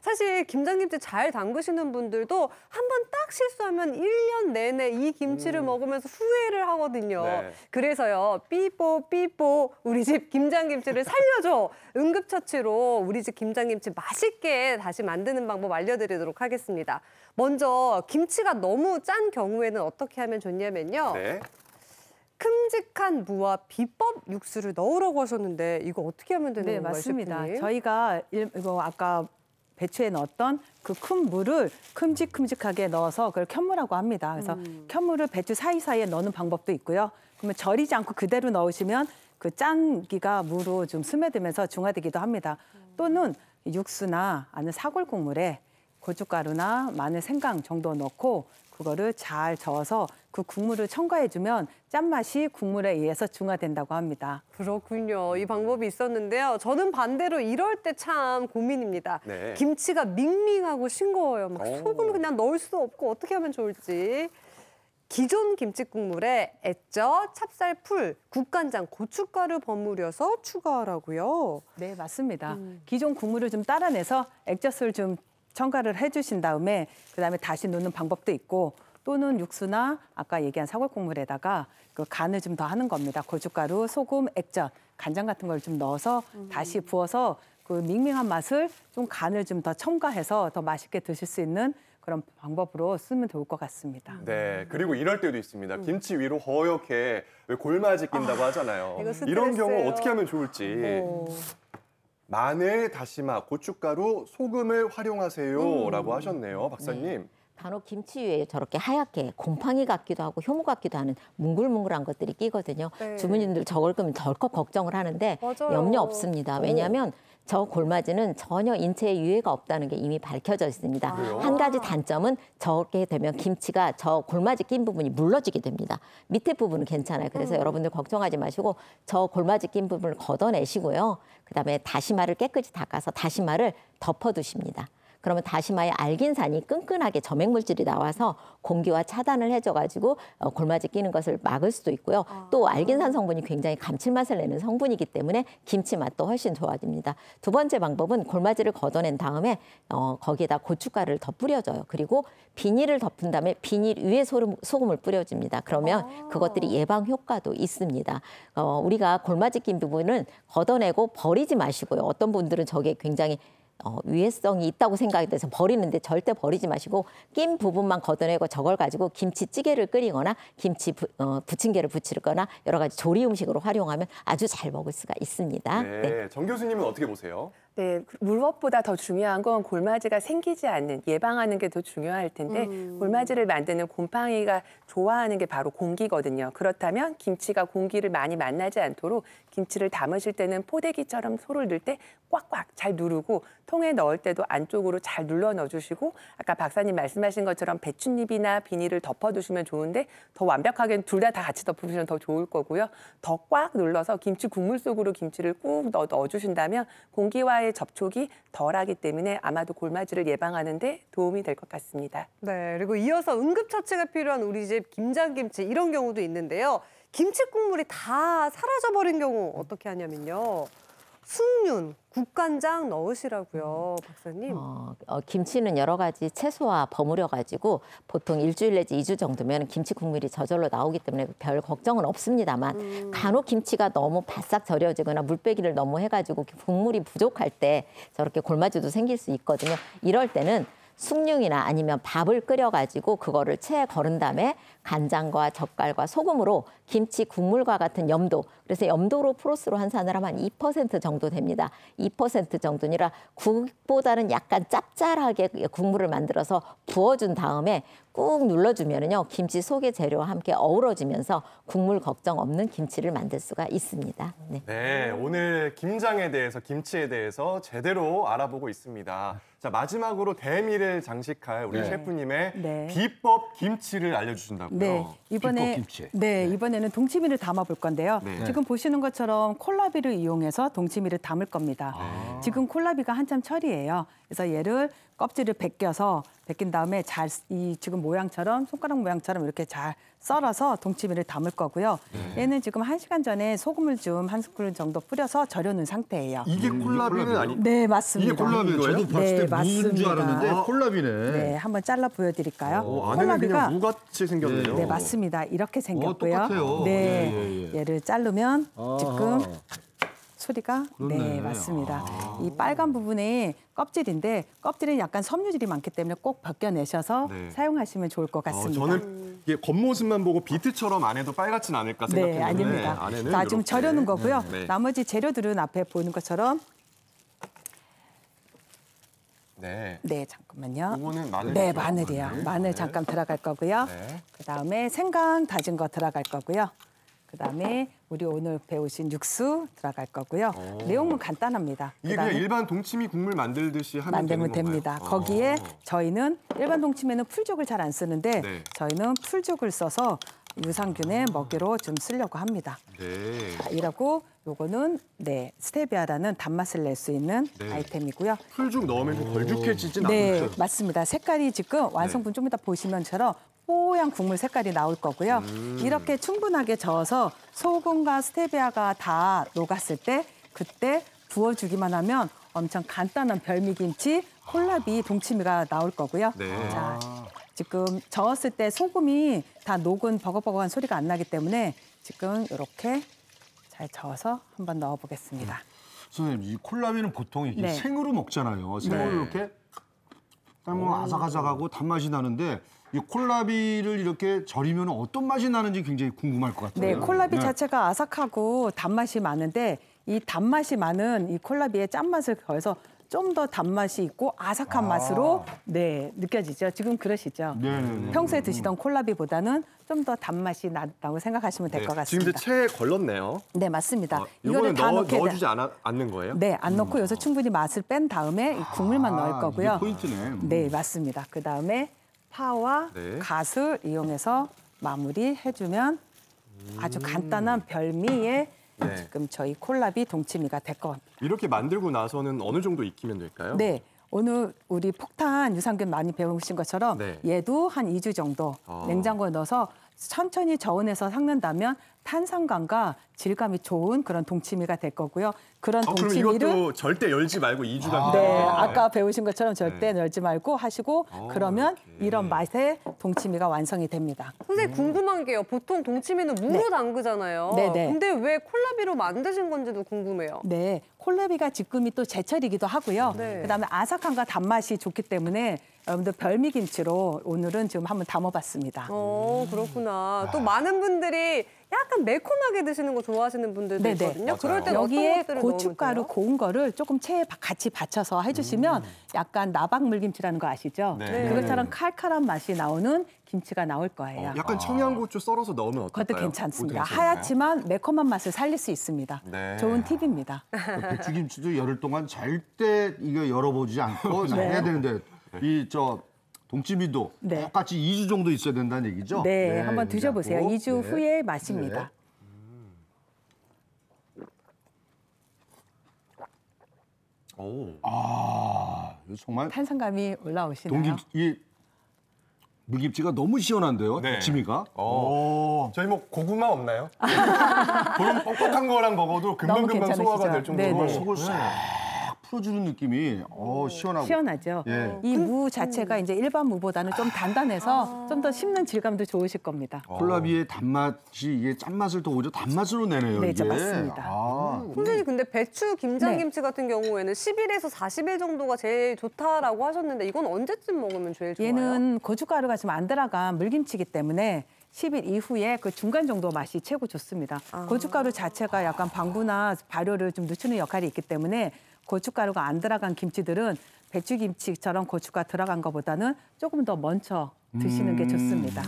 사실 김장김치 잘 담그시는 분들도 한 번 딱 실수하면 1년 내내 이 김치를 먹으면서 후회를 하거든요. 네. 그래서요, 삐뽀 우리 집 김장김치를 살려줘. 응급처치로 우리 집 김장김치 맛있게 다시 만드는 방법 알려드리도록 하겠습니다. 먼저 김치가 너무 짠 경우에는 어떻게 하면 좋냐면요. 네. 큼직한 무와 비법 육수를 넣으라고 하셨는데 이거 어떻게 하면 되는 건가요, 맞습니다. 셰프님? 저희가 이거 아까 배추에 넣었던 그 큰 물을 큼직큼직하게 넣어서 그걸 켠무라고 합니다. 그래서 켠무를 배추 사이사이에 넣는 방법도 있고요. 그러면 절이지 않고 그대로 넣으시면 그 짠기가 무로 좀 스며들면서 중화되기도 합니다. 또는 육수나 아니면 사골 국물에 고춧가루나 마늘, 생강 정도 넣고 그거를 잘 저어서 그 국물을 첨가해주면 짠맛이 국물에 의해서 중화된다고 합니다. 그렇군요. 이 방법이 있었는데요. 저는 반대로 이럴 때 참 고민입니다. 네. 김치가 밍밍하고 싱거워요. 막 소금을 그냥 넣을 수도 없고 어떻게 하면 좋을지. 기존 김치 국물에 액젓, 찹쌀풀, 국간장, 고춧가루 버무려서 추가하라고요. 네, 맞습니다. 기존 국물을 좀 따라내서 액젓을 좀 첨가를 해주신 다음에 그다음에 다시 넣는 방법도 있고 또는 육수나 아까 얘기한 사골 국물에다가 그 간을 좀 더 하는 겁니다. 고춧가루, 소금, 액젓, 간장 같은 걸 좀 넣어서 다시 부어서 그 밍밍한 맛을 좀 간을 좀 더 첨가해서 더 맛있게 드실 수 있는 그런 방법으로 쓰면 좋을 것 같습니다. 네, 그리고 이럴 때도 있습니다. 김치 위로 허옇게 왜 골마지 낀다고 하잖아요. 이거 이런 경우 스트레스예요. 어떻게 하면 좋을지. 마늘, 다시마, 고춧가루, 소금을 활용하세요라고 하셨네요, 박사님. 간혹 김치 위에 저렇게 하얗게 곰팡이 같기도 하고 효모 같기도 하는 뭉글뭉글한 것들이 끼거든요. 네. 주부님들 저걸 끄면 덜컥 걱정을 하는데 맞아요. 염려 없습니다. 왜냐하면 저 골마지는 전혀 인체에 유해가 없다는 게 이미 밝혀져 있습니다. 그래요? 한 가지 단점은 저렇게 되면 김치가 저 골마지 낀 부분이 물러지게 됩니다. 밑에 부분은 괜찮아요. 그래서 여러분들 걱정하지 마시고 저 골마지 낀 부분을 걷어내시고요. 그다음에 다시마를 깨끗이 닦아서 다시마를 덮어두십니다. 그러면 다시마의 알긴산이 끈끈하게 점액물질이 나와서 공기와 차단을 해줘가지고 골마지 끼는 것을 막을 수도 있고요. 또 알긴산 성분이 굉장히 감칠맛을 내는 성분이기 때문에 김치 맛도 훨씬 좋아집니다. 두 번째 방법은 골마지를 걷어낸 다음에 거기에다 고춧가루를 더 뿌려줘요. 그리고 비닐을 덮은 다음에 비닐 위에 소금을 뿌려줍니다. 그러면 그것들이 예방 효과도 있습니다. 우리가 골마지 낀 부분은 걷어내고 버리지 마시고요. 어떤 분들은 저게 굉장히 위해성이 있다고 생각이 돼서 버리는데 절대 버리지 마시고 낀 부분만 걷어내고 저걸 가지고 김치찌개를 끓이거나 김치 부침개를 부치거나 여러 가지 조리 음식으로 활용하면 아주 잘 먹을 수가 있습니다. 네, 네. 정 교수님은 어떻게 보세요? 네, 무엇보다 더 중요한 건 골마지가 생기지 않는, 예방하는 게 더 중요할 텐데 골마지를 만드는 곰팡이가 좋아하는 게 바로 공기거든요. 그렇다면 김치가 공기를 많이 만나지 않도록 김치를 담으실 때는 포대기처럼 소를 넣을 때 꽉꽉 잘 누르고 통에 넣을 때도 안쪽으로 잘 눌러 넣어주시고 아까 박사님 말씀하신 것처럼 배춧잎이나 비닐을 덮어두시면 좋은데 더 완벽하게는 둘 다 같이 덮으시면 더 좋을 거고요. 더 꽉 눌러서 김치 국물 속으로 김치를 꾹 넣어주신다면 공기와의 접촉이 덜하기 때문에 아마도 골마지를 예방하는 데 도움이 될 것 같습니다. 네, 그리고 이어서 응급처치가 필요한 우리 집 김장김치 이런 경우도 있는데요. 김치 국물이 다 사라져버린 경우 어떻게 하냐면요. 숭늉, 국간장 넣으시라고요, 박사님. 김치는 여러 가지 채소와 버무려가지고 보통 일주일 내지 2주 정도면 김치 국물이 저절로 나오기 때문에 별 걱정은 없습니다만 간혹 김치가 너무 바싹 절여지거나 물빼기를 너무 해가지고 국물이 부족할 때 저렇게 골마지도 생길 수 있거든요. 이럴 때는 숭늉이나 아니면 밥을 끓여가지고 그거를 체에 거른 다음에 간장과 젓갈과 소금으로 김치 국물과 같은 염도, 그래서 염도로 프로스로 환산을 하면 2% 정도 됩니다. 2% 정도니라 국보다는 약간 짭짤하게 국물을 만들어서 부어준 다음에 꾹 눌러주면요 김치 속의 재료와 함께 어우러지면서 국물 걱정 없는 김치를 만들 수가 있습니다. 네. 네, 오늘 김장에 대해서, 김치에 대해서 제대로 알아보고 있습니다. 자, 마지막으로 대미를 장식할 우리 셰프님의 네. 비법 김치를 알려주신다고요? 네, 비법 김치. 이번에는 동치미를 담아 볼 건데요. 네. 지금 보시는 것처럼 콜라비를 이용해서 동치미를 담을 겁니다. 지금 콜라비가 한참 철이에요. 그래서 얘를 껍질을 벗긴 다음에 지금 지금 모양처럼 손가락 모양처럼 이렇게 잘 썰어서 동치미를 담을 거고요. 얘는 지금 1시간 전에 소금을 좀 한 스푼 정도 뿌려서 절여놓은 상태예요. 이게 콜라비는 아니? 네, 맞습니다. 이게 콜라비예요? 저도 봤을 때 무인 줄 맞습니다. 알았는데 콜라비네. 네, 한번 잘라 보여드릴까요? 안에는 그냥 무같이 생겼네요. 네, 맞습니다. 이렇게 생겼고요. 똑같아요. 네, 예. 얘를 자르면 지금 아. 소리가 그렇네. 네, 맞습니다. 이 빨간 부분이 껍질인데 껍질은 약간 섬유질이 많기 때문에 꼭 벗겨내셔서 네. 사용하시면 좋을 것 같습니다. 저는 이게 겉모습만 보고 비트처럼 안에도 빨갛진 않을까 네, 생각했는데 아닙니다. 안에는 자, 지금 이렇게. 절여놓은 거고요. 네. 나머지 재료들은 앞에 보이는 것처럼 네. 네, 잠깐만요. 이거는 마늘. 네, 마늘이요. 마늘 잠깐 들어갈 거고요. 네. 그다음에 생강 다진 거 들어갈 거고요. 그다음에 우리 오늘 배우신 육수 들어갈 거고요. 내용은 간단합니다. 이게 그다음에 그냥 일반 동치미 국물 만들듯이 하면 만들면 되는 됩니다. 건가요? 거기에 저희는 일반 동치미는 풀죽을 잘 안 쓰는데 네. 저희는 풀죽을 써서 유산균의 먹이로 좀 쓰려고 합니다. 네. 자, 이러고 요거는 네 스테비아라는 단맛을 낼 수 있는 네. 아이템이고요. 풀죽 넣으면 좀 걸쭉해지진 네, 않죠? 맞습니다. 색깔이 지금 완성분 좀 이따 보시면처럼 뽀얀 국물 색깔이 나올 거고요. 이렇게 충분하게 저어서 소금과 스테비아가 다 녹았을 때 그때 부어주기만 하면 엄청 간단한 별미김치 콜라비 동치미가 나올 거고요. 네. 자, 지금 저었을 때 소금이 다 녹은 버거버거한 소리가 안 나기 때문에 지금 이렇게 잘 저어서 한번 넣어보겠습니다. 선생님, 이 콜라비는 보통 이렇게 네. 생으로 먹잖아요. 생으로 네. 이렇게 뭐 아삭아삭하고 단맛이 나는데 이 콜라비를 이렇게 절이면 어떤 맛이 나는지 굉장히 궁금할 것 같아요. 네, 콜라비 자체가 아삭하고 단맛이 많은데 이 단맛이 많은 이 콜라비의 짠맛을 더해서 좀 더 단맛이 있고 아삭한 맛으로 네 느껴지죠. 지금 그러시죠? 네네네. 평소에 드시던 콜라비보다는 좀 더 단맛이 난다고 생각하시면 될 것 네. 지금 같습니다. 이제 체에 걸렀네요. 네, 맞습니다. 이거는 다 넣게 넣어주지 않는 거예요? 네, 안 넣고 여기서 충분히 맛을 뺀 다음에 이 국물만 넣을 아, 거고요. 이게 포인트네. 네, 맞습니다. 그다음에 파와 네. 갓을 이용해서 마무리해주면 아주 간단한 별미의 네. 지금 저희 콜라비 동치미가 될 것 같습니다. 이렇게 만들고 나서는 어느 정도 익히면 될까요? 네, 오늘 우리 폭탄 유산균 많이 배우신 것처럼 네. 얘도 한 2주 정도 냉장고에 넣어서 천천히 저온에서 삭는다면 탄산감과 질감이 좋은 그런 동치미가 될 거고요. 그런 그럼 동치미를 이것도 절대 열지 말고 2주간 네, 아까 배우신 것처럼 절대 열지 말고 하시고 그러면 이렇게. 이런 맛의 동치미가 완성이 됩니다. 선생님 궁금한 게요. 보통 동치미는 무로 담그잖아요. 네, 네. 근데 왜 콜라비로 만드신 건지도 궁금해요. 네, 콜라비가 지금이 또 제철이기도 하고요. 네. 그다음에 아삭함과 단맛이 좋기 때문에 여러분들 별미김치로 오늘은 지금 한번 담아봤습니다. 그렇구나. 또 많은 분들이 약간 매콤하게 드시는 거 좋아하시는 분들도 네네. 있거든요. 그럴 때는 어떤 여기에 것들을 고춧가루 넣으면 돼요? 고운 거를 조금 체에 같이 받쳐서 해주시면 약간 나박물김치라는 거 아시죠? 네. 그것처럼 칼칼한 맛이 나오는 김치가 나올 거예요. 약간 청양고추 썰어서 넣으면 어떨까요? 그것도 괜찮습니다. 그것도 괜찮을까요? 하얗지만 매콤한 맛을 살릴 수 있습니다. 네. 좋은 팁입니다. 배추김치도 열흘 동안 절대 이거 열어보지 않고 네. 해야 되는데 이 동치미도 네. 똑같이 2주 정도 있어야 된다는 얘기죠? 네, 한번 드셔보세요. 그래갖고, 2주 네. 후의 맛입니다. 오. 이거 정말 탄산감이 올라오시나요? 동김 이 물김치가 너무 시원한데요, 네. 동치미가. 저희 뭐 고구마 없나요? 그런 뻑뻑한 거랑 먹어도 너무 금방금방 소화가 될 괜찮으시죠? 정도로 네네. 속을 싹 풀어주는 느낌이 시원하고. 시원하죠? 예. 이 무 자체가 이제 일반 무보다는 좀 단단해서 좀 더 씹는 질감도 좋으실 겁니다. 콜라비의 단맛이 이게 짠맛을 더 오히려 단맛으로 내네요. 네, 이게. 맞습니다. 선생님 근데 배추 김장김치 네. 같은 경우에는 10일에서 40일 정도가 제일 좋다라고 하셨는데 이건 언제쯤 먹으면 제일 좋아요? 얘는 고춧가루가 좀 안 들어간 물김치이기 때문에 10일 이후에 그 중간 정도 맛이 최고 좋습니다. 고춧가루 자체가 약간 방부나 발효를 좀 늦추는 역할이 있기 때문에 고춧가루가 안 들어간 김치들은 배추김치처럼 고추가 들어간 것보다는 조금 더 먼저 드시는 게 좋습니다.